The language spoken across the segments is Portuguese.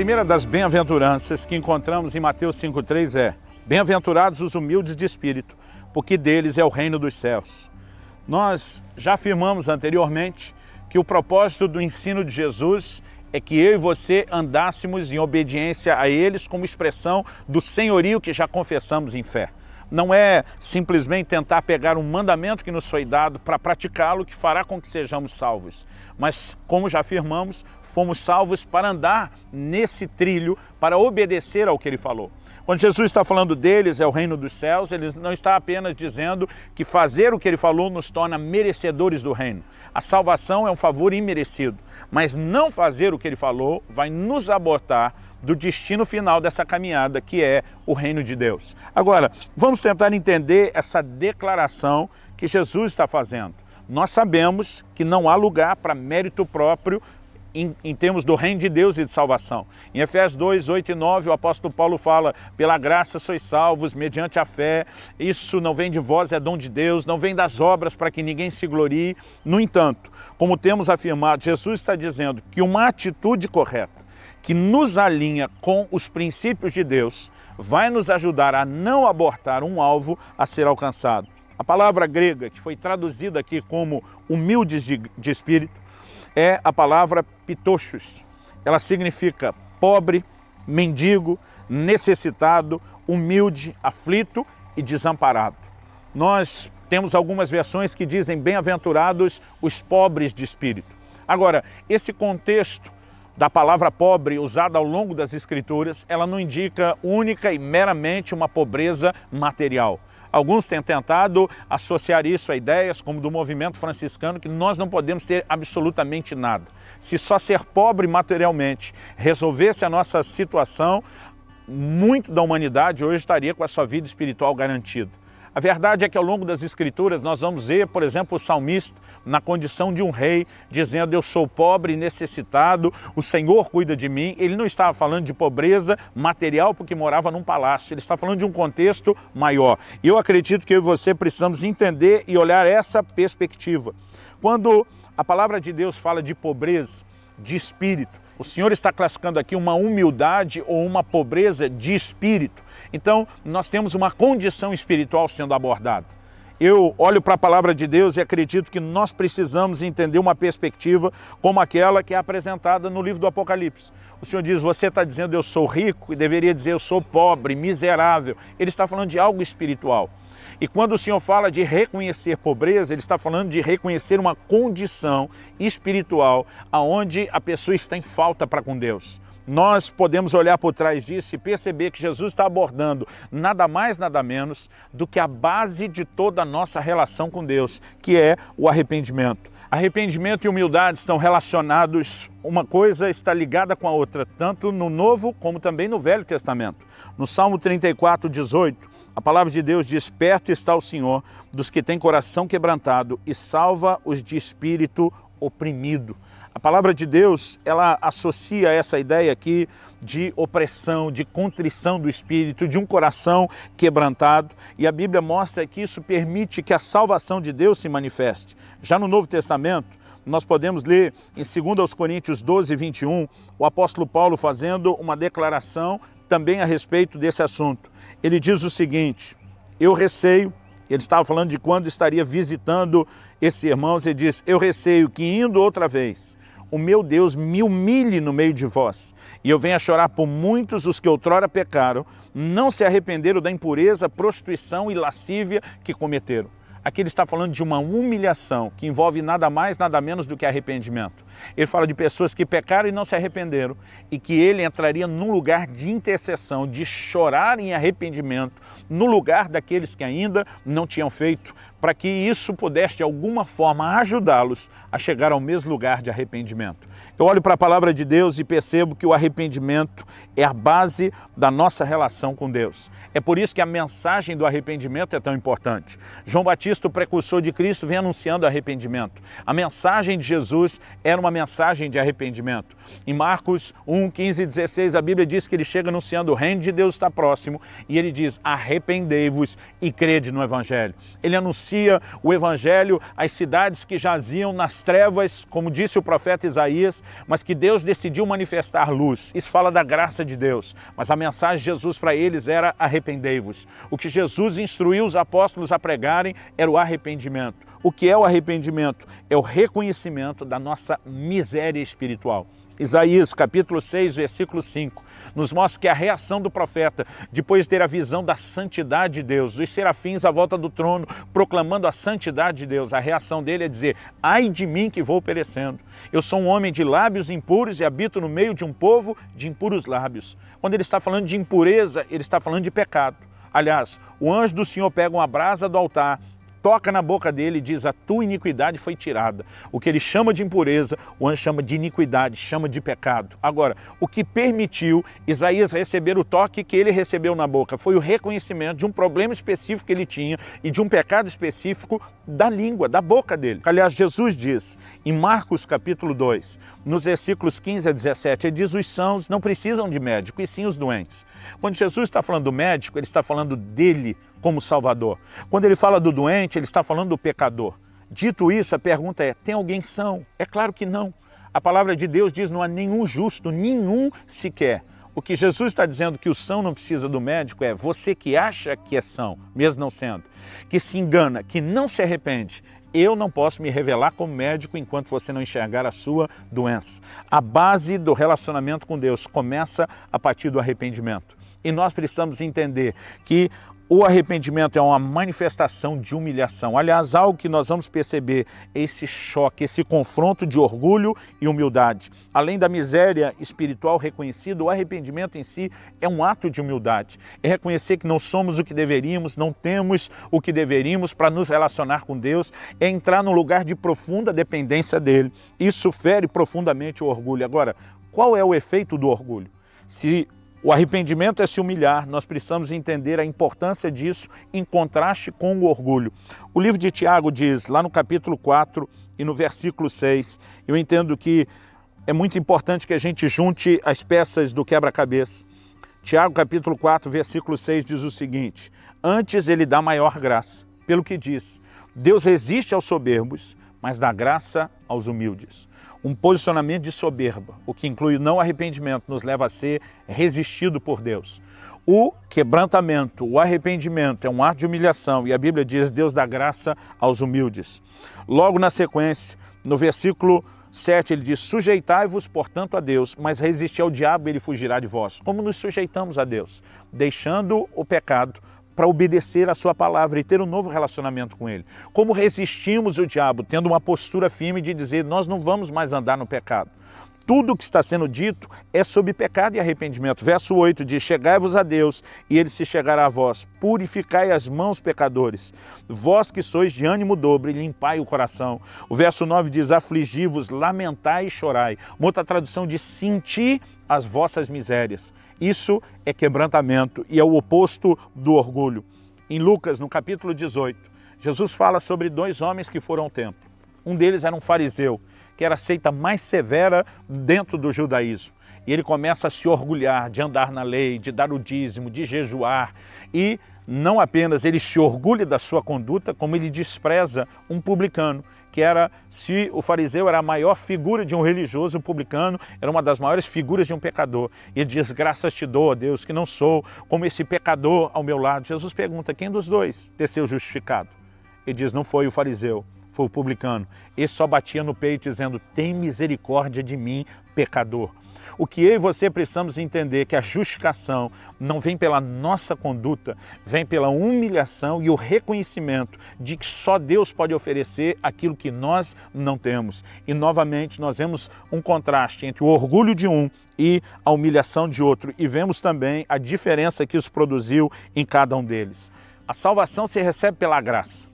primeira das bem-aventuranças que encontramos em Mateus 5,3 é: bem-aventurados os humildes de espírito, porque deles é o reino dos céus. Nós já afirmamos anteriormente que o propósito do ensino de Jesus é que eu e você andássemos em obediência a eles como expressão do senhorio que já confessamos em fé. Não é simplesmente tentar pegar um mandamento que nos foi dado para praticá-lo que fará com que sejamos salvos. Mas, como já afirmamos, fomos salvos para andar nesse trilho, para obedecer ao que ele falou. Quando Jesus está falando deles, é o reino dos céus, ele não está apenas dizendo que fazer o que ele falou nos torna merecedores do reino. A salvação é um favor imerecido, mas não fazer o que ele falou vai nos abortar do destino final dessa caminhada, que é o reino de Deus. Agora, vamos tentar entender essa declaração que Jesus está fazendo. Nós sabemos que não há lugar para mérito próprio em termos do reino de Deus e de salvação. Em Efésios 2, 8 e 9, o apóstolo Paulo fala: pela graça sois salvos, mediante a fé, isso não vem de vós, é dom de Deus, não vem das obras para que ninguém se glorie. No entanto, como temos afirmado, Jesus está dizendo que uma atitude correta, que nos alinha com os princípios de Deus, vai nos ajudar a não abortar um alvo a ser alcançado. A palavra grega, que foi traduzida aqui como humildes de espírito, é a palavra pitochos. Ela significa pobre, mendigo, necessitado, humilde, aflito e desamparado. Nós temos algumas versões que dizem bem-aventurados os pobres de espírito. Agora, esse contexto da palavra pobre usada ao longo das Escrituras, ela não indica única e meramente uma pobreza material. Alguns têm tentado associar isso a ideias como do movimento franciscano, que nós não podemos ter absolutamente nada. Se só ser pobre materialmente resolvesse a nossa situação, muito da humanidade hoje estaria com a sua vida espiritual garantida. A verdade é que ao longo das Escrituras nós vamos ver, por exemplo, o salmista na condição de um rei, dizendo: eu sou pobre e necessitado, o Senhor cuida de mim. Ele não estava falando de pobreza material porque morava num palácio, ele está falando de um contexto maior. E eu acredito que eu e você precisamos entender e olhar essa perspectiva. Quando a palavra de Deus fala de pobreza de espírito, o Senhor está classificando aqui uma humildade ou uma pobreza de espírito. Então, nós temos uma condição espiritual sendo abordada. Eu olho para a palavra de Deus e acredito que nós precisamos entender uma perspectiva como aquela que é apresentada no livro do Apocalipse. O Senhor diz: você está dizendo eu sou rico, e deveria dizer eu sou pobre, miserável. Ele está falando de algo espiritual. E quando o Senhor fala de reconhecer pobreza, ele está falando de reconhecer uma condição espiritual onde a pessoa está em falta para com Deus. Nós podemos olhar por trás disso e perceber que Jesus está abordando nada mais, nada menos do que a base de toda a nossa relação com Deus, que é o arrependimento. Arrependimento e humildade estão relacionados, uma coisa está ligada com a outra, tanto no Novo como também no Velho Testamento. No Salmo 34, 18, a palavra de Deus diz: perto está o Senhor dos que têm coração quebrantado e salva os de espírito oprimido. A palavra de Deus, ela associa essa ideia aqui de opressão, de contrição do espírito, de um coração quebrantado. E a Bíblia mostra que isso permite que a salvação de Deus se manifeste. Já no Novo Testamento, nós podemos ler em 2 Coríntios 12, 21, o apóstolo Paulo fazendo uma declaração também a respeito desse assunto. Ele diz o seguinte: eu receio. Ele estava falando de quando estaria visitando esses irmãos. Ele diz: eu receio que indo outra vez, o meu Deus me humilhe no meio de vós, e eu venha chorar por muitos os que outrora pecaram, não se arrependeram da impureza, prostituição e lascívia que cometeram. Aqui ele está falando de uma humilhação que envolve nada mais, nada menos do que arrependimento. Ele fala de pessoas que pecaram e não se arrependeram, e que ele entraria num lugar de intercessão, de chorar em arrependimento, no lugar daqueles que ainda não tinham feito, para que isso pudesse de alguma forma ajudá-los a chegar ao mesmo lugar de arrependimento. Eu olho para a palavra de Deus e percebo que o arrependimento é a base da nossa relação com Deus. É por isso que a mensagem do arrependimento é tão importante. João Batista Cristo, o precursor de Cristo, vem anunciando arrependimento. A mensagem de Jesus era uma mensagem de arrependimento. Em Marcos 1, 15 e 16, a Bíblia diz que ele chega anunciando: o reino de Deus está próximo, e ele diz: arrependei-vos e crede no Evangelho. Ele anuncia o Evangelho às cidades que jaziam nas trevas, como disse o profeta Isaías, mas que Deus decidiu manifestar luz. Isso fala da graça de Deus, mas a mensagem de Jesus para eles era: arrependei-vos. O que Jesus instruiu os apóstolos a pregarem era o arrependimento. O que é o arrependimento? É o reconhecimento da nossa miséria espiritual. Isaías capítulo 6, versículo 5, nos mostra que a reação do profeta, depois de ter a visão da santidade de Deus, os serafins à volta do trono, proclamando a santidade de Deus, a reação dele é dizer: ai de mim que vou perecendo. Eu sou um homem de lábios impuros e habito no meio de um povo de impuros lábios. Quando ele está falando de impureza, ele está falando de pecado. Aliás, o anjo do Senhor pega uma brasa do altar, toca na boca dele e diz: a tua iniquidade foi tirada. O que ele chama de impureza, o anjo chama de iniquidade, chama de pecado. Agora, o que permitiu Isaías receber o toque que ele recebeu na boca foi o reconhecimento de um problema específico que ele tinha e de um pecado específico da língua, da boca dele. Aliás, Jesus diz em Marcos capítulo 2, nos versículos 15 a 17, ele diz: os sãos não precisam de médico, e sim os doentes. Quando Jesus está falando do médico, ele está falando dele como Salvador. Quando ele fala do doente, ele está falando do pecador. Dito isso, a pergunta é: tem alguém são? É claro que não. A palavra de Deus diz: não há nenhum justo, nenhum sequer. O que Jesus está dizendo que o são não precisa do médico é você que acha que é são, mesmo não sendo, que se engana, que não se arrepende. Eu não posso me revelar como médico enquanto você não enxergar a sua doença. A base do relacionamento com Deus começa a partir do arrependimento. E nós precisamos entender que o arrependimento é uma manifestação de humilhação. Aliás, algo que nós vamos perceber é esse choque, esse confronto de orgulho e humildade. Além da miséria espiritual reconhecida, o arrependimento em si é um ato de humildade. É reconhecer que não somos o que deveríamos, não temos o que deveríamos para nos relacionar com Deus. É entrar num lugar de profunda dependência dele. Isso fere profundamente o orgulho. Agora, qual é o efeito do orgulho? Se o arrependimento é se humilhar, nós precisamos entender a importância disso em contraste com o orgulho. O livro de Tiago diz, lá no capítulo 4 e no versículo 6, eu entendo que é muito importante que a gente junte as peças do quebra-cabeça. Tiago capítulo 4, versículo 6 diz o seguinte: antes ele dá maior graça, pelo que diz, Deus resiste aos soberbos, mas dá graça aos humildes. Um posicionamento de soberba, o que inclui o não arrependimento, nos leva a ser resistido por Deus. O quebrantamento, o arrependimento é um ato de humilhação e a Bíblia diz: Deus dá graça aos humildes. Logo na sequência, no versículo 7, ele diz: sujeitai-vos, portanto, a Deus, mas resisti ao diabo e ele fugirá de vós. Como nos sujeitamos a Deus? Deixando o pecado para obedecer a sua palavra e ter um novo relacionamento com ele. Como resistimos o diabo? Tendo uma postura firme de dizer: nós não vamos mais andar no pecado. Tudo o que está sendo dito é sobre pecado e arrependimento. Verso 8 diz: chegai-vos a Deus e ele se chegará a vós. Purificai as mãos, pecadores. Vós que sois de ânimo dobre, limpai o coração. O verso 9 diz: afligi-vos, lamentai e chorai. Uma outra tradução diz: senti as vossas misérias. Isso é quebrantamento e é o oposto do orgulho. Em Lucas, no capítulo 18, Jesus fala sobre dois homens que foram ao templo. Um deles era um fariseu, que era a seita mais severa dentro do judaísmo. E ele começa a se orgulhar de andar na lei, de dar o dízimo, de jejuar. E não apenas ele se orgulha da sua conduta, como ele despreza um publicano, que era, se o fariseu era a maior figura de um religioso, o publicano era uma das maiores figuras de um pecador. E ele diz: graças te dou, ó Deus, que não sou como esse pecador ao meu lado. Jesus pergunta: quem dos dois desceu justificado? Ele diz: não foi o fariseu, foi o publicano. Esse só batia no peito dizendo: tem misericórdia de mim, pecador. O que eu e você precisamos entender é que a justificação não vem pela nossa conduta, vem pela humilhação e o reconhecimento de que só Deus pode oferecer aquilo que nós não temos. E novamente nós vemos um contraste entre o orgulho de um e a humilhação de outro, e vemos também a diferença que isso produziu em cada um deles. A salvação se recebe pela graça.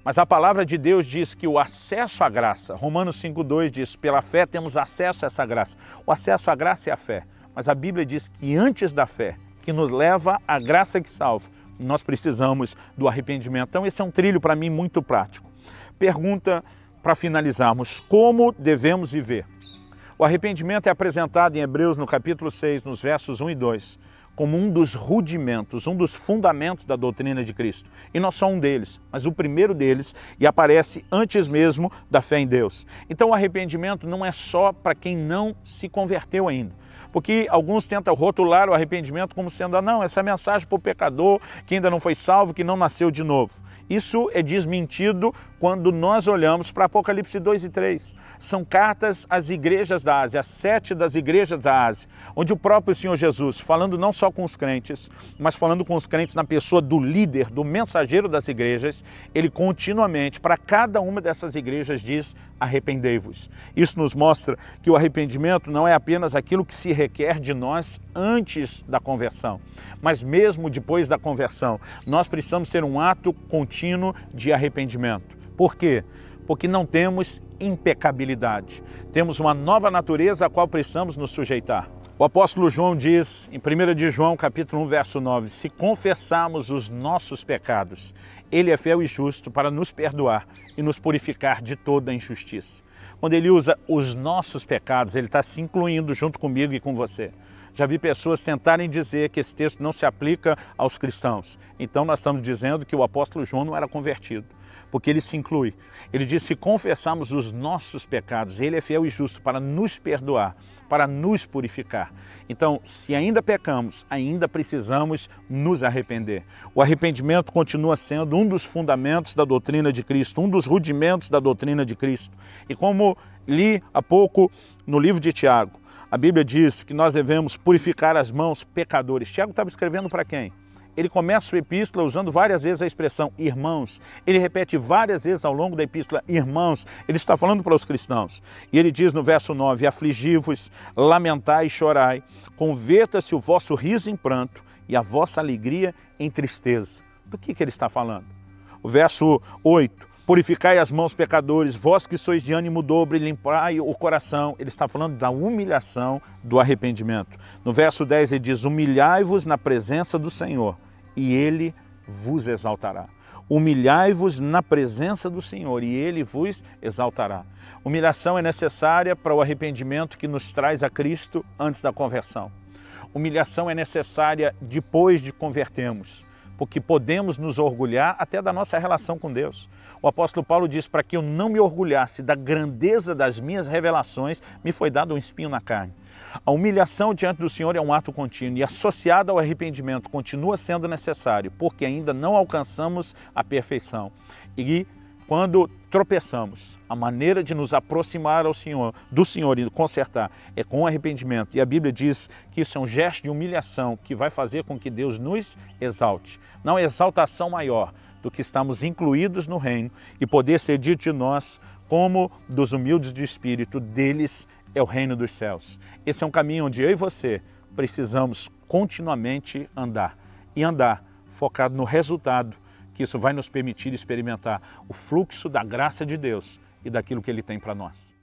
Mas a palavra de Deus diz que o acesso à graça, Romanos 5,2 diz: pela fé temos acesso a essa graça. O acesso à graça é a fé. Mas a Bíblia diz que antes da fé, que nos leva à graça que salva, nós precisamos do arrependimento. Então esse é um trilho para mim muito prático. Pergunta para finalizarmos: como devemos viver? O arrependimento é apresentado em Hebreus no capítulo 6, nos versos 1 e 2, como um dos rudimentos, um dos fundamentos da doutrina de Cristo. E nós somos um deles, mas o primeiro deles, e aparece antes mesmo da fé em Deus. Então o arrependimento não é só para quem não se converteu ainda. Porque alguns tentam rotular o arrependimento como sendo, não, essa é mensagem para o pecador que ainda não foi salvo, que não nasceu de novo. Isso é desmentido quando nós olhamos para Apocalipse 2 e 3. São cartas às igrejas da Ásia, às 7 das igrejas da Ásia, onde o próprio Senhor Jesus, falando não só com os crentes, mas falando com os crentes na pessoa do líder, do mensageiro das igrejas, ele continuamente, para cada uma dessas igrejas, diz: arrependei-vos. Isso nos mostra que o arrependimento não é apenas aquilo que se requer de nós antes da conversão, mas mesmo depois da conversão, nós precisamos ter um ato contínuo de arrependimento. Por quê? Porque não temos impecabilidade. Temos uma nova natureza a qual precisamos nos sujeitar. O apóstolo João diz, em 1 de João, capítulo 1, verso 9, se confessarmos os nossos pecados, Ele é fiel e justo para nos perdoar e nos purificar de toda a injustiça. Quando ele usa os nossos pecados, ele está se incluindo junto comigo e com você. Já vi pessoas tentarem dizer que esse texto não se aplica aos cristãos. Então nós estamos dizendo que o apóstolo João não era convertido, porque ele se inclui. Ele diz, se confessarmos os nossos pecados, Ele é fiel e justo para nos perdoar, para nos purificar. Então, se ainda pecamos, ainda precisamos nos arrepender. O arrependimento continua sendo um dos fundamentos da doutrina de Cristo, um dos rudimentos da doutrina de Cristo. E como li há pouco no livro de Tiago, a Bíblia diz que nós devemos purificar as mãos pecadores. Tiago estava escrevendo para quem? Ele começa sua epístola usando várias vezes a expressão irmãos. Ele repete várias vezes ao longo da epístola irmãos. Ele está falando para os cristãos. E ele diz no verso 9, afligi-vos, lamentai e chorai, converta-se o vosso riso em pranto e a vossa alegria em tristeza. Do que ele está falando? O verso 8, purificai as mãos pecadores, vós que sois de ânimo dobre, limpai o coração. Ele está falando da humilhação do arrependimento. No verso 10 ele diz, humilhai-vos na presença do Senhor e Ele vos exaltará. Humilhai-vos na presença do Senhor e Ele vos exaltará. Humilhação é necessária para o arrependimento que nos traz a Cristo antes da conversão. Humilhação é necessária depois de convertermos, porque podemos nos orgulhar até da nossa relação com Deus. O apóstolo Paulo diz, para que eu não me orgulhasse da grandeza das minhas revelações, me foi dado um espinho na carne. A humilhação diante do Senhor é um ato contínuo e associada ao arrependimento continua sendo necessário, porque ainda não alcançamos a perfeição. E quando tropeçamos, a maneira de nos aproximar do Senhor e consertar é com arrependimento. E a Bíblia diz que isso é um gesto de humilhação que vai fazer com que Deus nos exalte. Não é exaltação maior do que estamos incluídos no reino e poder ser dito de nós como dos humildes de espírito, deles é o reino dos céus. Esse é um caminho onde eu e você precisamos continuamente andar. E andar focado no resultado, que isso vai nos permitir experimentar o fluxo da graça de Deus e daquilo que Ele tem para nós.